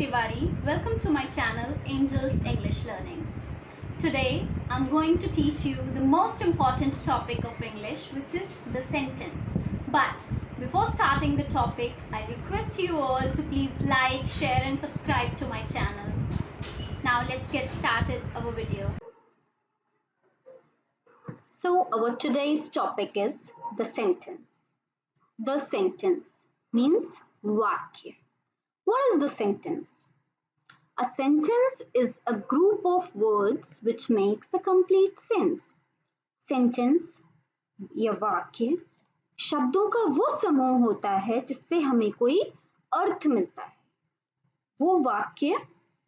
Tiwari. Welcome to my channel Angel's English Learning. Today I'm going to teach you the most important topic of English, which is the sentence. But before starting the topic, I request you all to please like, share and subscribe to my channel. Now let's get started our video. So our today's topic is the sentence. The sentence means vakya. What is the sentence? A sentence is a group of words which makes a complete sense. Sentence या वाक्य शब्दों का वो समूह होता है जिससे हमें कोई अर्थ मिलता है. वो वाक्य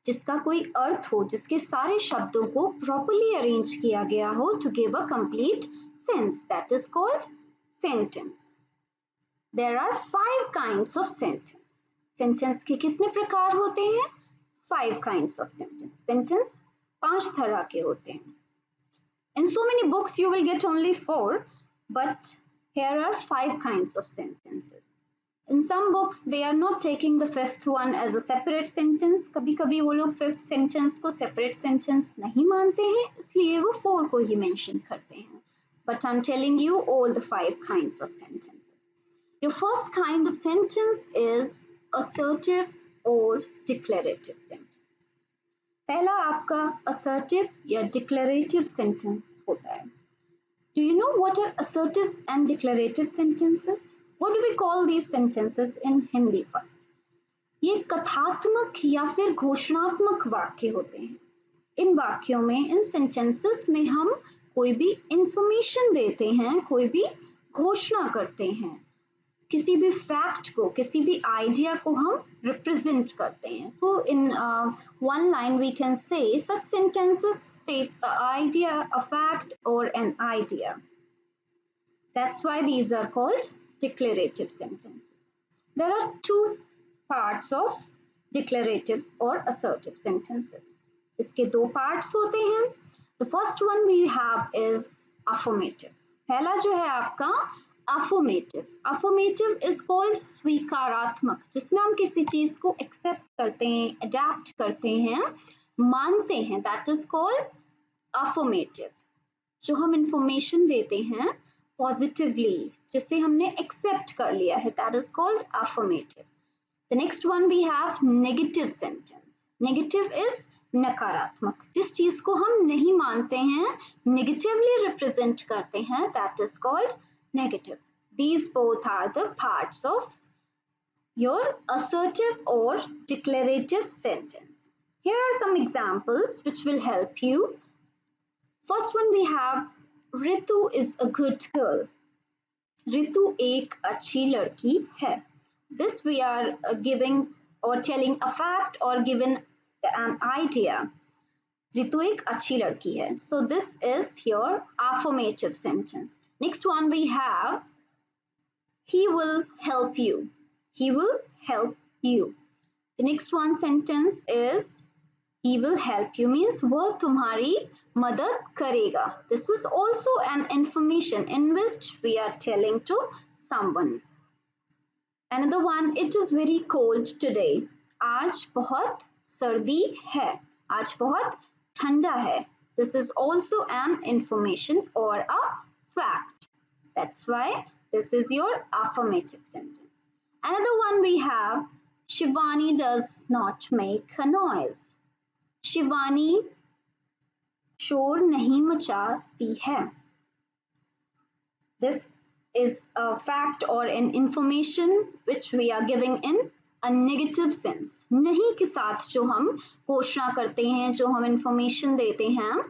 जिसका कोई अर्थ हो, जिसके सारे शब्दों को properly arrange किया गया हो to give a complete sense. That is called sentence. There are 5 kinds of sentence. Sentence के कितने प्रकार होते हैं? 5 kinds of sentence. Sentence 5 तरह के होते हैं. In so many books you will get only 4, but here are 5 kinds of sentences. In some books they are not taking the 5th one as a separate sentence. कभी-कभी वो लोग 5th sentence को separate sentence नहीं मानते हैं, इसलिए वो 4 को ही mention करते हैं. But I'm telling you all the 5 kinds of sentences. Your first kind of sentence is assertive or declarative sentence. पहला आपका assertive या declarative sentence होता है. Do you know what are assertive and declarative sentences? What do we call these sentences in Hindi first? ये कथात्मक या फिर घोषणात्मक वाक्य होते हैं. इन वाक्यों में, इन sentences में हम कोई भी information देते हैं, कोई भी घोषणा करते हैं. किसी भी फैक्ट को, किसी भी आइडिया को हम रिप्रेजेंट करते हैं. सो इन one line we can say such sentences states an idea, a fact or an idea. That's why these are called declarative sentences. There are 2 parts of declarative or assertive sentences. इसके 2 parts होते हैं. The first one we have is affirmative. पहला जो है आपका affirmative. Affirmative is called स्वीकारात्मक, जिसमें हम किसी चीज को accept करते हैं, adapt करते हैं, मानते हैं. That is called affirmative. जो हम information देते हैं positively, जिसे हमने accept कर लिया है, that is called affirmative. The next one we have negative sentence. Negative is नकारात्मक. जिस चीज को हम नहीं मानते हैं, negatively represent करते हैं, that is called negative. These both are the parts of your assertive or declarative sentence. Here are some examples which will help you. First one we have Ritu is a good girl. Ritu एक अच्छी लड़की है. This we are giving or telling a fact or given an idea. Ritu एक अच्छी लड़की है. So this is your affirmative sentence. Next one we have he will help you. He will help you. The next one sentence is he will help you means वह तुम्हारी मदद करेगा. This is also an information in which we are telling to someone. Another one, it is very cold today. आज बहुत सर्दी है. आज बहुत ठंडा है. This is also an information or a fact. That's why this is your affirmative sentence. Another one we have, Shivani does not make a noise. Shivani शोर नहीं मचाती है. This is a fact or an information which we are giving in a negative sense. नहीं के साथ जो हम घोषणा करते हैं, जो हम information देते हैं,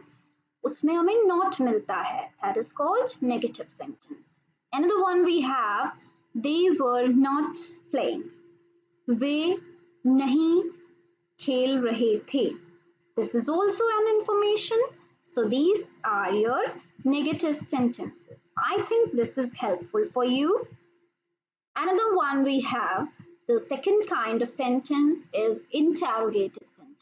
उसमें हमें not मिलता है. That is called negative sentence. Another one we have, they were not playing. वे नहीं खेल रहे थे. This is also an information. So these are your negative sentences. I think this is helpful for you. Another one we have, the second kind of sentence is interrogative sentence.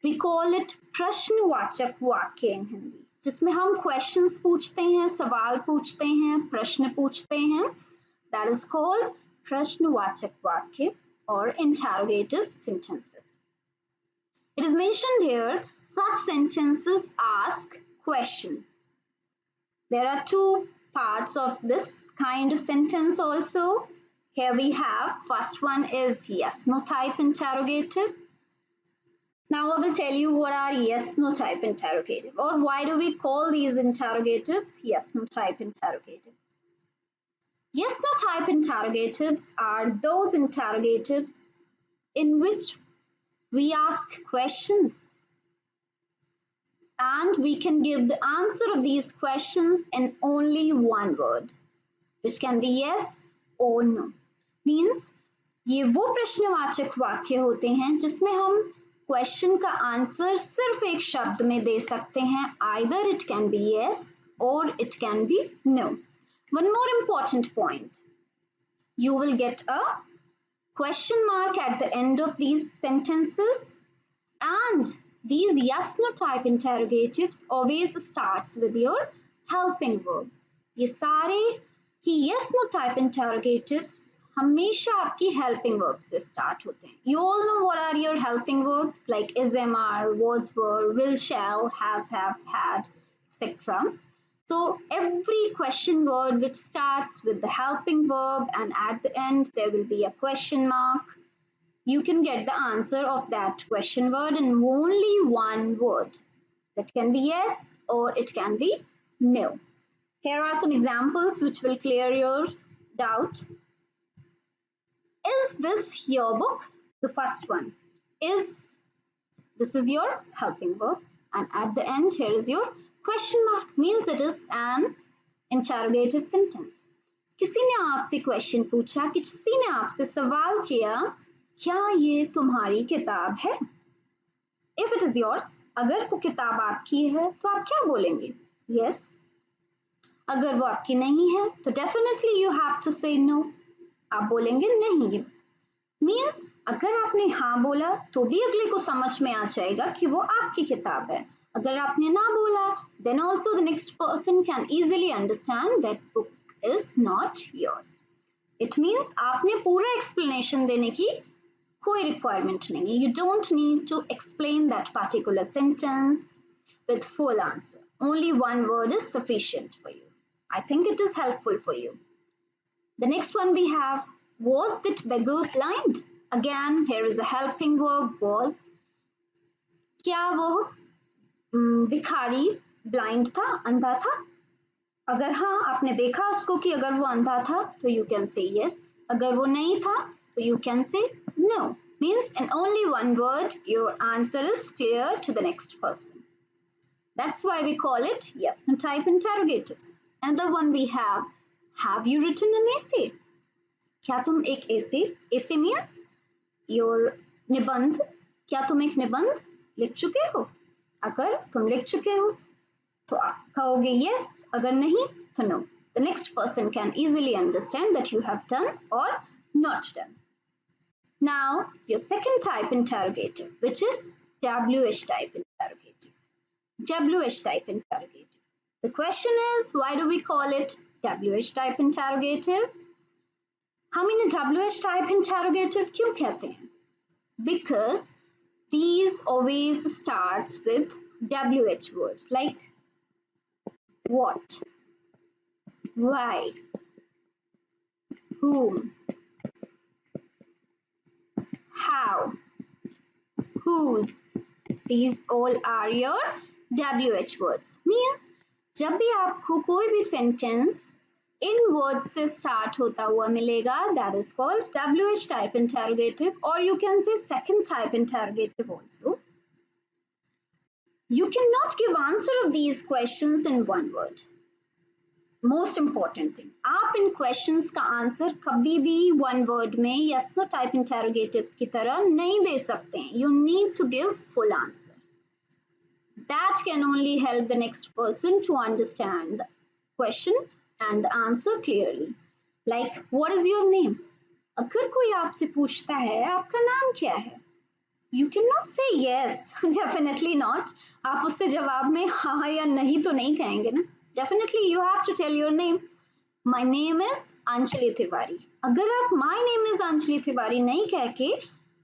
We call it प्रश्नवाचक वाक्य in Hindi, जिसमें हम questions पूछते हैं, सवाल पूछते हैं, प्रश्न पूछते हैं. That is called प्रश्नवाचक वाक्य or interrogative sentences. It is mentioned here, such sentences ask question. There are two parts of this kind of sentence also. Here we have, first one is yes, no type interrogative. Now I will tell you what are yes, no type interrogative, or why do we call these interrogatives yes, no type interrogatives. Yes, no type interrogatives are those interrogatives in which we ask questions and we can give the answer of these questions in only one word, which can be yes or no. Means ये वो प्रश्नवाचक वाक्य होते हैं जिसमें हम question का answer सिर्फ एक शब्द में दे सकते हैं. Either it can be yes or it can be no. One more important point. You will get a question mark at the end of these sentences, and these yes no type interrogatives always starts with your helping verb. ये सारे ही yes no type interrogatives हमेशा आपकी helping verbs से start होते हैं. You all know what are your helping verbs like is, am, are, was, were, will, shall, has, have, had, etc. So every question word which starts with the helping verb and at the end there will be a question mark, you can get the answer of that question word in only one word. That can be yes or it can be no. Here are some examples which will clear your doubt. Is this your book? The first one is, this is your helping verb, and at the end here is your question mark, means it is an interrogative sentence. किसी ने आपसे question पूछा, किसी ने आपसे सवाल किया, क्या ये तुम्हारी किताब है? If it is yours, अगर वो किताब आपकी है तो आप क्या बोलेंगे? Yes. अगर वो आपकी नहीं है तो definitely you have to say no. आप बोलेंगे नहीं. Means अगर आपने हाँ बोला तो भी अगले को समझ में आ जाएगा कि वो आपकी किताब है. अगर आपने ना बोला, then also the next person can easily understand that book is not yours. It means आपने पूरा explanation देने की कोई requirement नहीं है. You don't need to explain that particular sentence with full answer. Only one word is sufficient for you. I think it is helpful for you. The next one we have, was that beggar blind? Again, here is a helping verb, was. क्या वो भिखारी blind था, अंधा था? अगर हाँ आपने देखा उसको कि अगर वो अंधा था तो you can say yes. अगर वो नहीं था तो you can say no. Means in only one word your answer is clear to the next person. That's why we call it yes no type interrogatives. Another one we have you written an essay? क्या तुम एक essay means your निबंध, क्या तुम एक निबंध लिख चुके हो? अगर तुम लिख चुके हो तो आप कहोगे yes, अगर नहीं तो no. The next person can easily understand that you have done or not done. Now your second type interrogative, which is WH type interrogative. WH type interrogative. The question is, why do we call it WH type interrogative? हम इन्हें WH type interrogative क्यों कहते हैं? Because these always starts with WH words like what, why, whom, how, whose. These all are your WH words. Means जब भी आपको कोई भी sentence इन words से start होता हुआ मिलेगा, that is called WH type interrogative, or you can say second type interrogative also. You cannot give answer of these questions in one word. Most important thing, आप इन questions का answer कभी भी one word में yes no type interrogatives की तरह नहीं दे सकते हैं. You need to give full answer. That can only help the next person to understand the question and the answer clearly. Like, what is your name? अगर कोई आपसे पूछता है आपका नाम क्या है, you cannot say yes, definitely not. आप उससे जवाब में हाँ या नहीं तो नहीं कहेंगे ना. Definitely you have to tell your name. My name is Anjali Tiwari. अगर आप my name is Anjali Tiwari नहीं कह के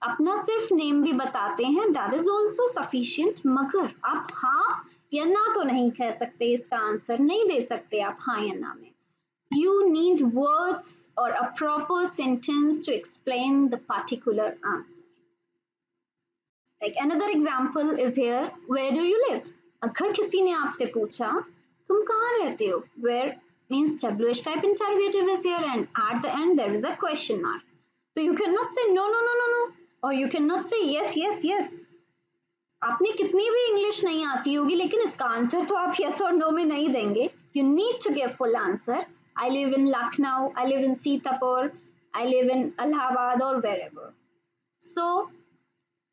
अपना सिर्फ नेम भी बताते हैं, दैट इज ऑल्सो सफिशियंट, मगर आप हाँ या ना तो नहीं कह सकते, इसका आंसर नहीं दे सकते आप हाँ या ना में। You need words or a proper sentence to explain the particular answer. Like another example is here, where do you live? अगर किसी ने आपसे पूछा तुम कहाँ रहते हो, where means WH type interrogative is here and at the end there is a question mark. So you cannot say no no no no no or you cannot say yes yes yes. आपने कितनी भी English नहीं आती होगी लेकिन इसका answer तो आप yes और no में नहीं देंगे. You need to give full answer. I live in Lucknow, I live in Sitapur, I live in Allahabad or wherever. So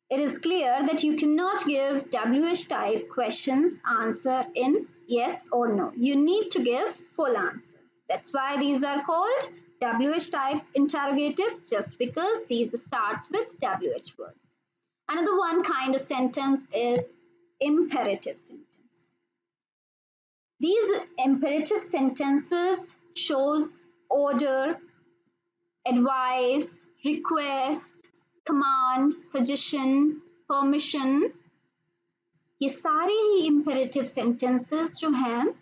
it is clear that you cannot give WH type questions answer in yes or no. You need to give full answer. That's why these are called WH type interrogatives, just because these starts with WH words. Another one kind of sentence is imperative sentence. These imperative sentences shows order, advice, request, command, suggestion, permission. ये सारे ही imperative sentences जो हैं,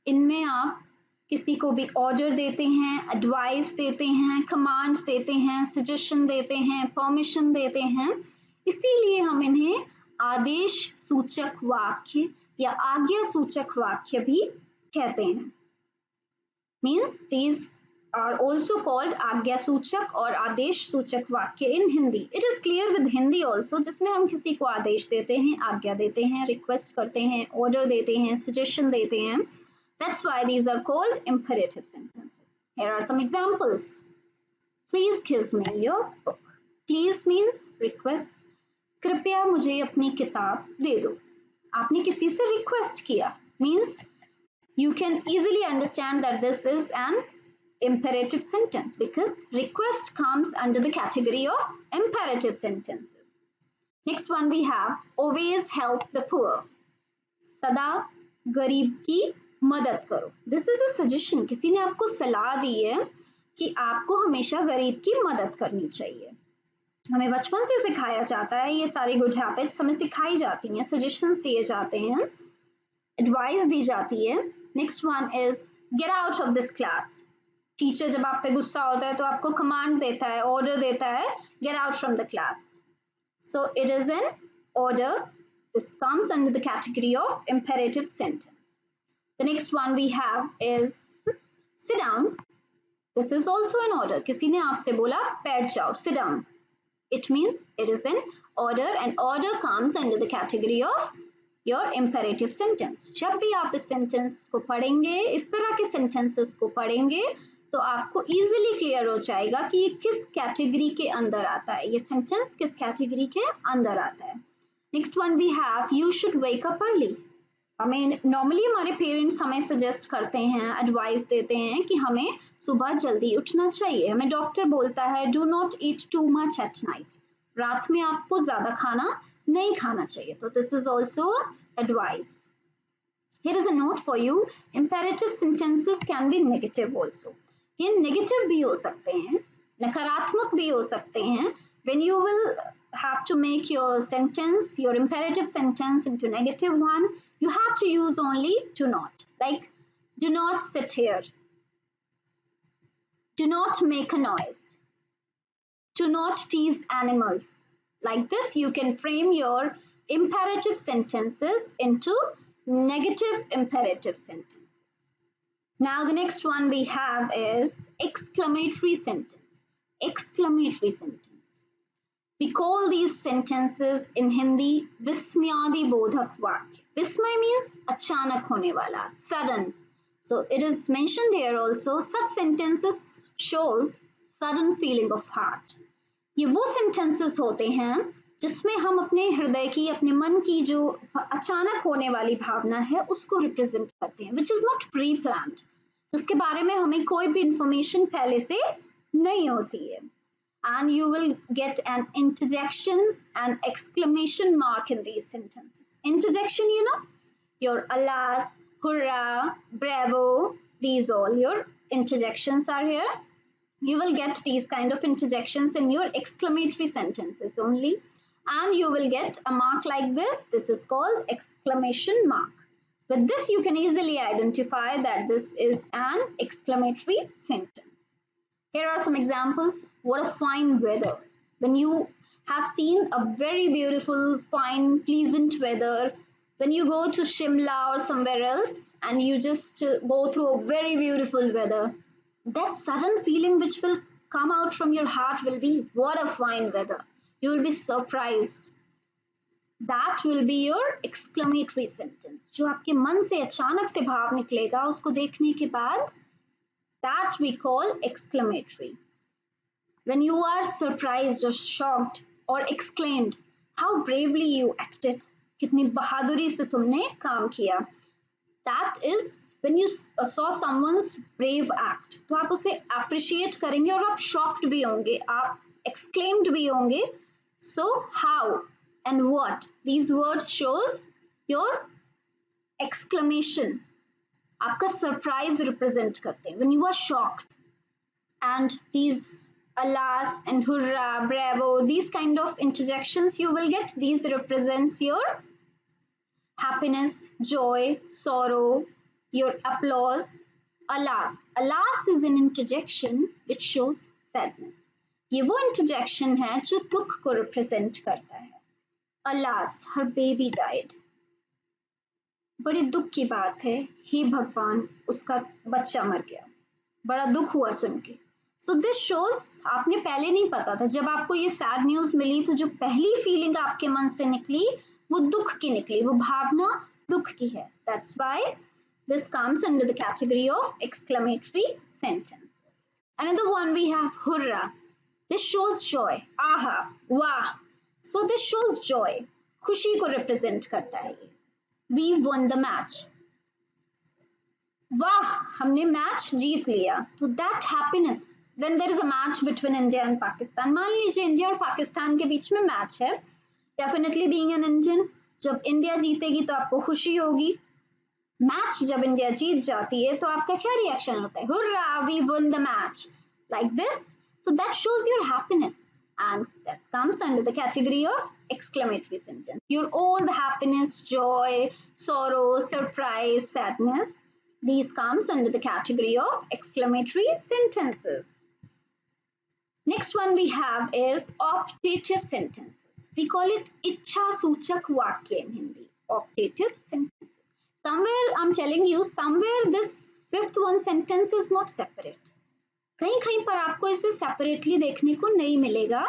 इनमें आप किसी को भी order देते हैं, एडवाइस देते हैं, कमांड देते हैं, सजेशन देते हैं, परमिशन देते हैं, इसीलिए हम इन्हें आदेश सूचक वाक्य या आज्ञा सूचक वाक्य भी कहते हैं. Means these are also called आज्ञा सूचक और आदेश सूचक वाक्य in Hindi. It is clear with Hindi also, जिसमें हम किसी को आदेश देते हैं, आज्ञा देते हैं, रिक्वेस्ट करते हैं, ऑर्डर देते हैं, सजेशन देते हैं. That's why these are called imperative sentences. Here are some examples. Please give me your book. Please means request. कृपया मुझे अपनी किताब दे दो. आपने किसी से रिक्वेस्ट किया, means you can easily understand that this is an imperative sentence because request comes under the category of imperative sentences. Next one we have always help the poor. सदा गरीब की मदद करो. This is a suggestion. किसी ने आपको सलाह दी है कि आपको हमेशा गरीब की मदद करनी चाहिए. हमें बचपन से सिखाया जाता है, ये सारी गुड हैबिट्स हमें सिखाई जाती हैं, सजेशंस दिए जाते हैं, एडवाइस दी जाती है. Next one is get out of this class. Teacher जब आप पे गुस्सा होता है तो आपको कमांड देता है, ऑर्डर देता है, get out from the class. So it is an order. This comes under the category of imperative sentence. The next one we have is sit down. This is also an order. किसी ने आपसे बोला बैठ जाओ, sit down. It means it is an order and order comes under the category of your imperative sentence. जब भी आप इस sentence को पढ़ेंगे, इस तरह के sentences को पढ़ेंगे, तो आपको easily clear हो जाएगा कि ये किस category के अंदर आता है, ये sentence किस category के अंदर आता है. Next one we have you should wake up early. हमें नॉर्मली हमारे पेरेंट्स हमें सजेस्ट करते हैं, एडवाइस देते हैं कि हमें सुबह जल्दी उठना चाहिए. हमें डॉक्टर बोलता है do not eat too much at night. रात में आपको ज्यादा खाना नहीं खाना चाहिए. तो this is also advice. Here is a note for you. Imperative sentences can be negative also. ये नेगेटिव भी हो सकते हैं, नकारात्मक भी हो सकते हैं. When you will have to make your sentence, your imperative sentence into negative one, you have to use only do not. Like, do not sit here. Do not make a noise. Do not tease animals. Like this, you can frame your imperative sentences into negative imperative sentences. Now, the next one we have is exclamatory sentence. Exclamatory sentence. We call these sentences in Hindi विस्मयादि बोधक वाक्य. Vismay means अचानक होने वाला, sudden. So it is mentioned here also. Such sentences shows sudden feeling of heart. ये वो sentences होते हैं जिसमें हम अपने हृदय की, अपने मन की जो अचानक होने वाली भावना है उसको represent करते हैं, which is not pre-planned. जिसके बारे में हमें कोई भी information पहले से नहीं होती है. And you will get an interjection and exclamation mark in these sentences. Interjection, you know, your alas, hurrah, bravo, these all your interjections are here. You will get these kind of interjections in your exclamatory sentences only, and you will get a mark like this. This is called exclamation mark. With this, you can easily identify that this is an exclamatory sentence. Here are some examples. What a fine weather. When you have seen a very beautiful, fine, pleasant weather, when you go to Shimla or somewhere else and you just go through a very beautiful weather, that sudden feeling which will come out from your heart will be, what a fine weather. You will be surprised. That will be your exclamatory sentence. जो आपके मन से अचानक से भाव निकलेगा उसको देखने के बाद, that we call exclamatory. When you are surprised or shocked or exclaimed, how bravely you acted, कितनी बहादुरी से तुमने काम किया. That is when you saw someone's brave act. तो आप उसे appreciate करेंगे और आप shocked भी होंगे, आप exclaimed भी होंगे. So how and what, these words shows your exclamation. आपका surprise represent करते हैं. When you are shocked, and these alas and hurrah, bravo, these kind of interjections you will get. These represents your happiness, joy, sorrow, your applause. Alas, alas is an interjection which shows sadness. ये वो interjection है जो दुख को represent करता है. Alas, her baby died. बड़ी दुख की बात है, हे भगवान, उसका बच्चा मर गया. बड़ा दुख हुआ सुन के. So this shows आपने पहले नहीं पता था, जब आपको ये सैड न्यूज मिली तो जो पहली फीलिंग आपके मन से निकली वो दुख की निकली, वो भावना दुख की है. That's why this comes under the category of exclamatory sentence. Another one we have hurrah. This shows joy. Aha, वाह. So this shows joy. खुशी को represent करता है ये. We won the match. वाह, हमने मैच जीत लिया. तो that happiness when there is a match between India and Pakistan. मान लीजिए इंडिया और पाकिस्तान के बीच में मैच है. Definitely being an Indian, जब इंडिया जीतेगी तो आपको खुशी होगी. मैच जब इंडिया जीत जाती है तो आपका क्या रिएक्शन होता है? Hurrah, we won the match. Like this. So that shows your happiness, and that comes under the category of exclamatory sentence. Your all the happiness, joy, sorrow, surprise, sadness, these comes under the category of exclamatory sentences. Next one we have is optative sentences. We call it इच्छा सूचक वाक्य in Hindi. Optative sentences. Somewhere I'm telling you, somewhere this fifth one sentence is not separate. कहीं कहीं पर आपको इसे separately देखने को नहीं मिलेगा.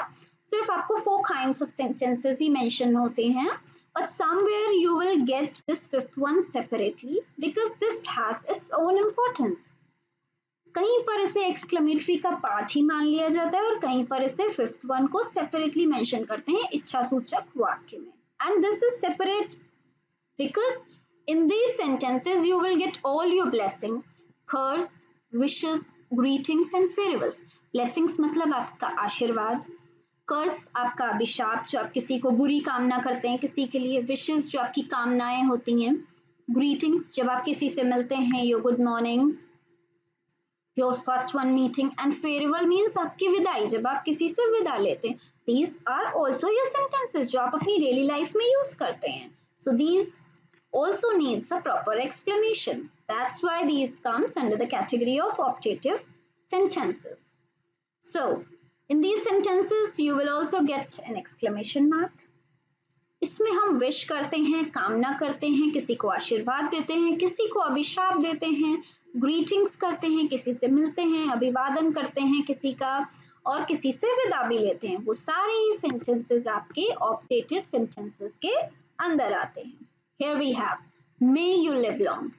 सिर्फ आपको 4 kinds of sentences he mention होते हैं. But somewhere you will get this fifth one separately because this has its own importance. कहीं पर इसे exclamatory का पार्ट ही मान लिया जाता है और कहीं पर इसे fifth one को separately mention करते हैं इच्छा सूचक वाक्य में. And this is separate because in these sentences you will get all your blessings, curse, wishes, greetings and farewells. Blessings मतलब आपका आशीर्वाद, कर्स आपका अभिशाप जो आप किसी को बुरी कामना करते हैं किसी के लिए, विशेस जो आपकी कामनाएं होती हैं, ग्रीटिंग्स जब आप किसी से मिलते हैं, your good morning, your first one meeting, and farewell means आपकी विदाई जब आप किसी से विदा लेते हैं. These are also your sentences जो आप अपनी डेली लाइफ में यूज करते हैं. So these also needs a proper explanation. That's why these comes under the category of optative sentences. So, in these sentences, you will also get an exclamation mark. इसमें हम wish करते हैं, कामना करते हैं, किसी को आशीर्वाद देते हैं, किसी को अभिशाप देते हैं, ग्रीटिंग्स करते हैं, किसी से मिलते हैं, अभिवादन करते हैं किसी का और किसी से विदा भी लेते हैं. वो सारे ही सेंटेंसेस आपके ऑप्टेटिव सेंटेंसेस के अंदर आते हैं. Here we have, may you live long.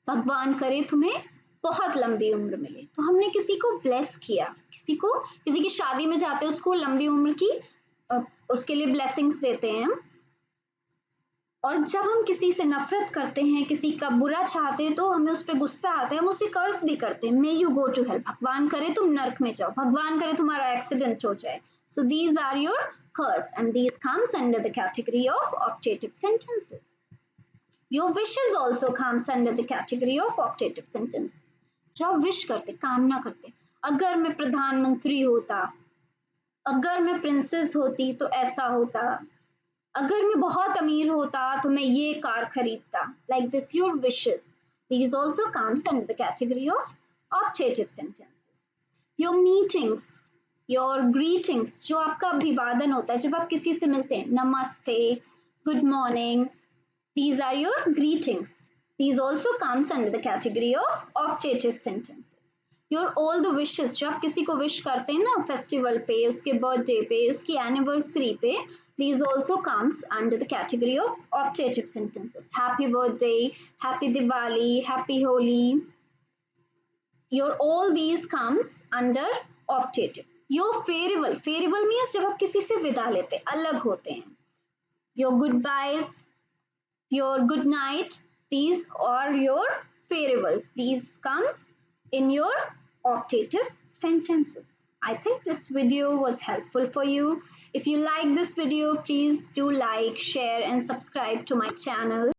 भगवान करे तुम्हें बहुत लंबी उम्र मिले. तो हमने किसी को ब्लेस किया, किसी की शादी में जाते हैं उसको लंबी उम्र की उसके लिए ब्लेसिंग्स देते हैं. और जब हम किसी से नफरत करते हैं, किसी का बुरा चाहते हैं तो हमें उस पर गुस्सा आता है, हम उसे कर्स भी करते हैं. May you go to hell, भगवान करे तुम नर्क में जाओ, भगवान करे तुम्हारा एक्सीडेंट हो जाए. So these are your curse and these comes under the category of optative sentences. Your wishes also comes under the category of optative sentences. जो आप विश करते, कामना करते, अगर मैं प्रधानमंत्री होता, अगर मैं प्रिंसेस होती तो ऐसा होता, अगर मैं बहुत अमीर होता तो मैं ये कार खरीदता. Like this, your wishes. These also comes under the category of optative sentences. Your meetings, your greetings, जो आपका अभिवादन होता है जब आप किसी से मिलते हैं, नमस्ते, good morning, these are your greetings. These also comes under the category of optative sentences. Your all the wishes, जो आप किसी को विश करते हैं ना फेस्टिवल पे, उसके बर्थडे पे, उसकी एनिवर्सरी पे, these also comes under the category of optative sentences. Happy birthday, happy Diwali, happy Holi. Your all these comes under optative. Your farewell means जब आप किसी से विदा लेते हैं, अलग होते हैं. Your goodbyes, your good night, these are your farewells. These comes in your optative sentences. I think this video was helpful for you. If you like this video, please do like, share and subscribe to my channel.